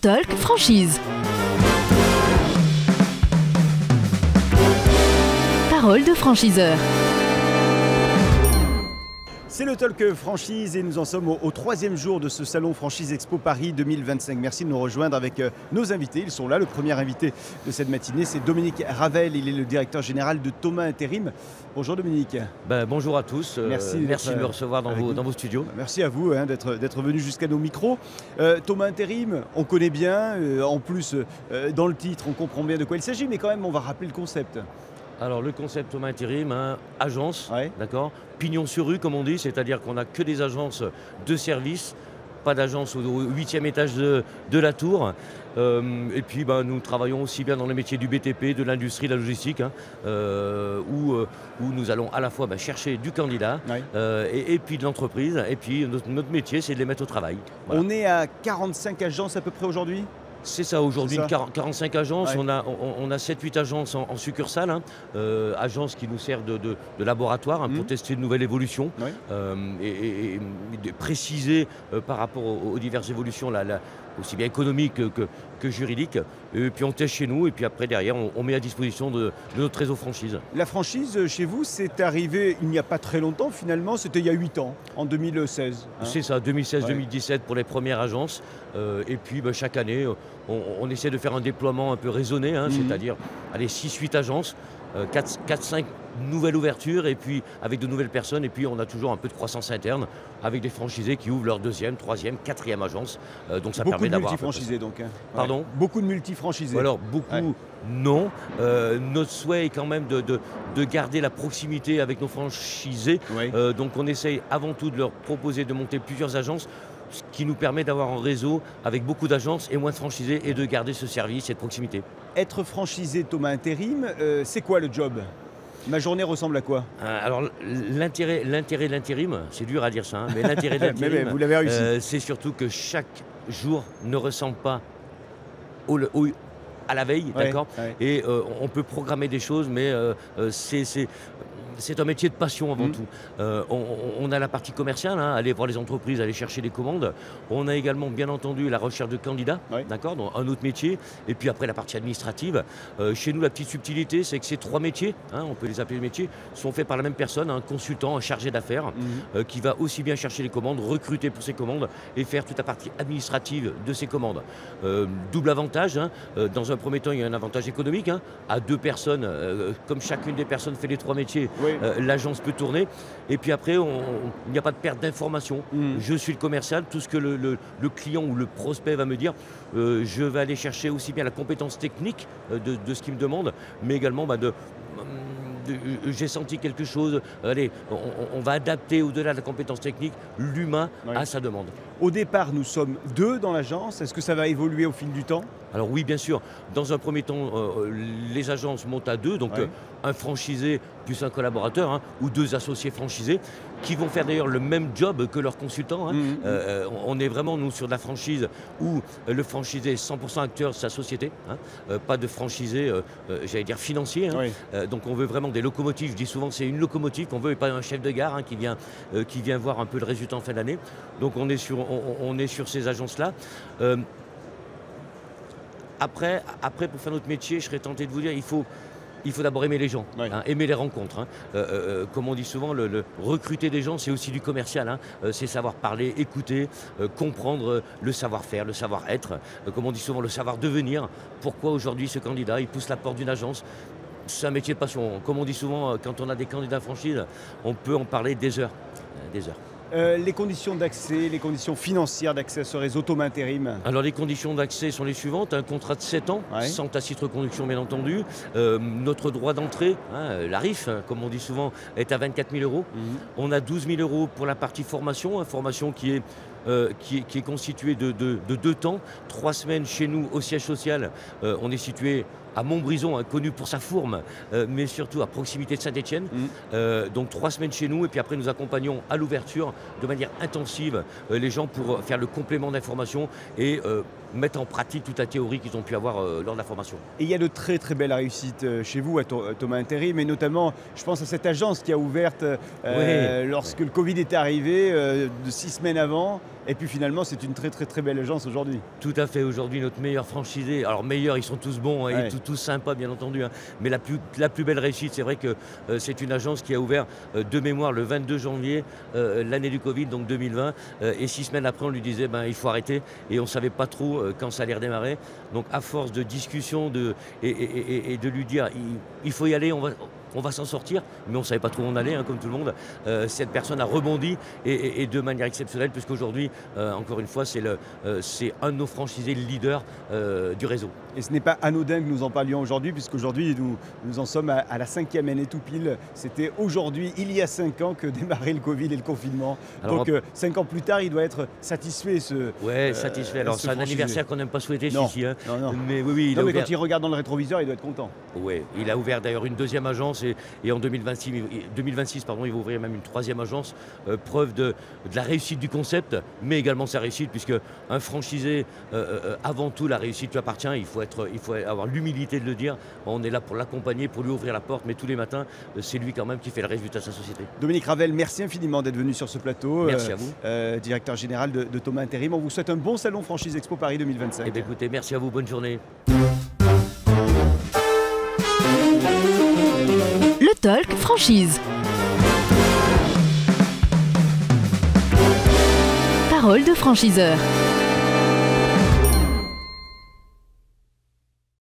Talk Franchise. Parole de franchiseur. C'est le Talk Franchise et nous en sommes au troisième jour de ce salon Franchise Expo Paris 2025. Merci de nous rejoindre avec nos invités. Ils sont là. Le premier invité de cette matinée, c'est Dominique Ravel. Il est le directeur général de Thomas Intérim. Bonjour Dominique. Bonjour à tous. Merci de me recevoir dans vos studios. Merci à vous d'être venu jusqu'à nos micros. Thomas Intérim, on connaît bien. En plus, dans le titre, on comprend bien de quoi il s'agit. Mais quand même, on va rappeler le concept. Alors le concept Thomas Intérim, agence, ouais. D'accord, pignon sur rue comme on dit, c'est-à-dire qu'on n'a que des agences de service, pas d'agence au 8e étage de la tour. Et puis nous travaillons aussi bien dans les métiers du BTP, de l'industrie, de la logistique, où nous allons à la fois chercher du candidat, ouais. et puis de l'entreprise. Et puis notre métier, c'est de les mettre au travail. Voilà. On est à 45 agences à peu près aujourd'hui ? C'est ça, aujourd'hui, 45 agences, ouais. On a 7-8 agences en succursale, agences qui nous servent de laboratoire pour tester de nouvelles évolutions, ouais. et de préciser par rapport aux diverses évolutions, aussi bien économiques que juridiques. Et puis on teste chez nous et puis après derrière on met à disposition de notre réseau franchise. La franchise chez vous, c'est arrivé il n'y a pas très longtemps finalement, c'était il y a 8 ans, en 2016. C'est ça, 2016-2017 ouais. Pour les premières agences. Et puis chaque année, on essaie de faire un déploiement un peu raisonné, c'est-à-dire 6-8 agences, 4-5 nouvelles ouvertures et puis avec de nouvelles personnes. Et puis on a toujours un peu de croissance interne avec des franchisés qui ouvrent leur 2e, 3e, 4e agence. Donc ça beaucoup permet d'avoir... Beaucoup de multifranchisés donc. Pardon ouais. Beaucoup de multifranchisés. Alors beaucoup, ouais. Non. Notre souhait est quand même de garder la proximité avec nos franchisés. Ouais. Donc on essaye avant tout de leur proposer de monter plusieurs agences, ce qui nous permet d'avoir un réseau avec beaucoup d'agences et moins de franchisés et de garder ce service et de proximité. Être franchisé Thomas Intérim, c'est quoi le job ? Ma journée ressemble à quoi ? Alors l'intérêt de l'intérim, c'est dur à dire ça, mais l'intérêt de l'intérim, vous l'avez réussi. C'est surtout que chaque jour ne ressemble pas à la veille, ouais, d'accord, ouais. Et on peut programmer des choses, mais c'est un métier de passion avant tout. On a la partie commerciale, aller voir les entreprises, aller chercher des commandes. On a également, bien entendu, la recherche de candidats, ouais. D'accord, dans un autre métier. Et puis après, la partie administrative. Chez nous, la petite subtilité, c'est que ces 3 métiers, on peut les appeler métiers, sont faits par la même personne, un consultant, un chargé d'affaires, qui va aussi bien chercher les commandes, recruter pour ces commandes et faire toute la partie administrative de ces commandes. Double avantage, dans un premier temps, il y a un avantage économique. À 2 personnes, comme chacune des personnes fait les 3 métiers, oui. L'agence peut tourner. Et puis après, il n'y a pas de perte d'information. Je suis le commercial, tout ce que le client ou le prospect va me dire, je vais aller chercher aussi bien la compétence technique de ce qu'il me demande, mais également j'ai senti quelque chose, allez, on va adapter au-delà de la compétence technique l'humain, ouais. À sa demande. Au départ, nous sommes 2 dans l'agence, est-ce que ça va évoluer au fil du temps ? Alors oui, bien sûr. Dans un premier temps, les agences montent à 2, donc ouais. Un franchisé plus un collaborateur, ou 2 associés franchisés, qui vont faire d'ailleurs le même job que leurs consultants. On est vraiment, nous, sur de la franchise où le franchisé est 100% acteur de sa société, pas de franchisé, j'allais dire financier. Oui. Donc on veut vraiment des locomotives. Je dis souvent c'est une locomotive qu'on veut et pas un chef de gare qui vient voir un peu le résultat en fin d'année. Donc on est sur ces agences-là. Après, pour faire notre métier, je serais tenté de vous dire, il faut d'abord aimer les gens, ouais. Aimer les rencontres. Comme on dit souvent, recruter des gens, c'est aussi du commercial. C'est savoir parler, écouter, comprendre le savoir-faire, le savoir-être. Comme on dit souvent, le savoir-devenir. Pourquoi aujourd'hui ce candidat, il pousse la porte d'une agence ? C'est un métier de passion. Comme on dit souvent, quand on a des candidats franchises, on peut en parler des heures. Des heures. Les conditions d'accès, les conditions financières d'accès à ce réseau Thomas Intérim ? Alors les conditions d'accès sont les suivantes, un contrat de 7 ans, ouais. Sans tacite reconduction bien entendu. Notre droit d'entrée, la RIF, comme on dit souvent, est à 24 000 €. On a 12 000 € pour la partie formation, formation qui est constituée de 2 temps, 3 semaines chez nous au siège social. On est situé à Montbrison, connu pour sa fourme, mais surtout à proximité de Saint-Étienne. Donc 3 semaines chez nous et puis après nous accompagnons à l'ouverture de manière intensive les gens pour faire le complément d'information et mettre en pratique toute la théorie qu'ils ont pu avoir lors de la formation. Et il y a de très très belles réussites chez vous à Thomas Intérim, mais notamment je pense à cette agence qui a ouverte lorsque le Covid était arrivé, de 6 semaines avant. Et puis finalement, c'est une très belle agence aujourd'hui. Tout à fait, aujourd'hui notre meilleur franchisé, alors meilleur, ils sont tous bons et tous sympas bien entendu, mais la plus belle réussite, c'est vrai que c'est une agence qui a ouvert de mémoire le 22 janvier, l'année du Covid, donc 2020, et 6 semaines après on lui disait il faut arrêter, et on ne savait pas trop quand ça allait redémarrer. Donc à force de discussion et de lui dire il faut y aller, on va s'en sortir, mais on ne savait pas trop où on allait, comme tout le monde. Cette personne a rebondi et de manière exceptionnelle, puisqu'aujourd'hui, encore une fois, c'est un de nos franchisés leaders du réseau. Et ce n'est pas anodin que nous en parlions aujourd'hui, puisqu'aujourd'hui, nous en sommes à la 5e année tout pile. C'était aujourd'hui, il y a 5 ans, que démarrait le Covid et le confinement. Alors, donc 5 ans plus tard, il doit être satisfait. Oui, satisfait. Alors c'est un anniversaire qu'on n'aime pas souhaiter, non. ici. Hein. Non. Mais oui, mais quand il regarde dans le rétroviseur, il doit être content. Oui, il a ouvert d'ailleurs une deuxième agence et en 2026, il va ouvrir même une troisième agence. Preuve de la réussite du concept, mais également sa réussite, puisque un franchisé, avant tout, la réussite lui appartient. Il faut avoir l'humilité de le dire. On est là pour l'accompagner, pour lui ouvrir la porte, mais tous les matins, c'est lui quand même qui fait le résultat de sa société. Dominique Ravel, merci infiniment d'être venu sur ce plateau. Merci à vous. Directeur général de Thomas Intérim. On vous souhaite un bon salon Franchise Expo Paris 2025. Eh bien, écoutez, merci à vous, bonne journée. Le Talk Franchise. Parole de franchiseur.